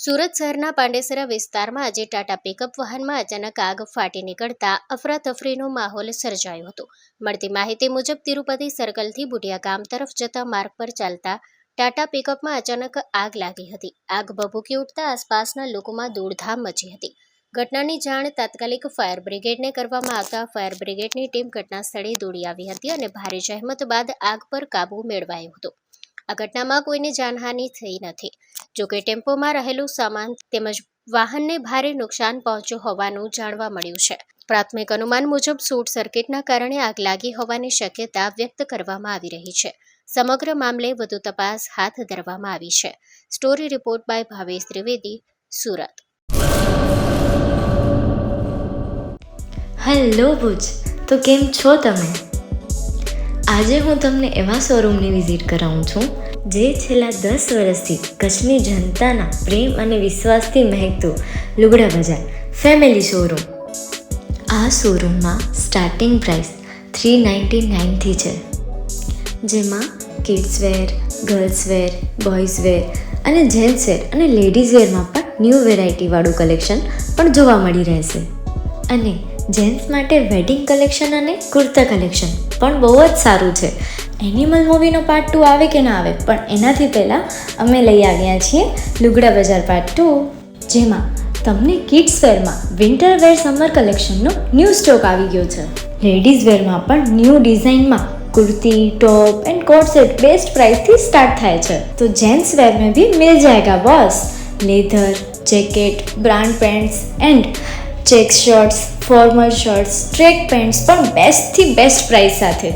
સુરત શહેરના પાંડેસરા વિસ્તારમાં આજે ટાટા પિકઅપ વાહનમાં અચાનક આગ ફાટી નીકળતા અફરાતફરીનો માહોલ સર્જાયો હતો. મળતી માહિતી મુજબ તિરુપતિ સર્કલથી બુટિયા ગામ તરફ જતા માર્ગ પર ચાલતા ટાટા પિકઅપમાં અચાનક આગ લાગી હતી. આગ ભભૂકી ઉઠતા આસપાસના લોકોમાં દોડધામ મચી હતી. ઘટનાની જાણ તાત્કાલિક ફાયર બ્રિગેડને કરવામાં આવતા ફાયર બ્રિગેડની ટીમ ઘટના સ્થળે દોડી આવી હતી અને ભારે જહેમત બાદ આગ પર કાબૂ મેળવાયો હતો. આ ઘટનામાં કોઈને જાનહાનિ થઈ નથી. જોકે ટેમ્પોમાં રહેલું સામાન તેમજ વાહનને ભારે નુકસાન પહોંચ્યું હોવાનું જાણવા મળ્યું છે. પ્રાથમિક અનુમાન મુજબ શોર્ટ સર્કિટના કારણે આગ લાગી હોવાની શક્યતા વ્યક્ત કરવામાં આવી રહી છે. સમગ્ર મામલે વધુ તપાસ હાથ ધરવામાં આવી છે. Story report by Bhavesh Trivedi, Surat. Hello Bhuj, તો કેમ છો તમે? આજે હું તમને એવા શોરૂમની વિઝિટ કરાવું છું જે છેલ્લા 10 વર્ષથી કચ્છની જનતાના પ્રેમ અને વિશ્વાસથી મહેકતું લુગડા બજાર ફેમિલી શોરૂમ. આ શોરૂમમાં સ્ટાર્ટિંગ પ્રાઇસ 399થી છે, જેમાં kids wear, girls wear, boys wear અને જેન્ટ્સ વેર અને લેડીઝ વેરમાં પણ ન્યૂ વેરાયટીવાળું કલેક્શન પણ જોવા મળી રહેશે. અને જેન્ટ્સ માટે વેડિંગ કલેક્શન અને કુર્તા કલેક્શન પણ બહુ જ સારું છે. એનિમલ મૂવીનો પાર્ટ 2 આવે કે ના આવે, પણ એનાથી પહેલાં અમે લઈ આવ્યા છીએ લુગડા બજાર પાર્ટ 2, જેમાં તમને કિડ્સ વેરમાં વિન્ટર વેર સમર કલેક્શનનો ન્યૂ સ્ટોક આવી ગયો છે. લેડીઝ વેરમાં પણ ન્યૂ ડિઝાઇનમાં kurti, top and coat set best price थी स्टार्ट थाय छे. तो जेंट्स वेर में भी मिल जाएगा boss. Leather, jacket, brand pants and check shirts, formal shirts, track pants પણ બેસ્ટ થી બેસ્ટ પ્રાઇસ સાથે.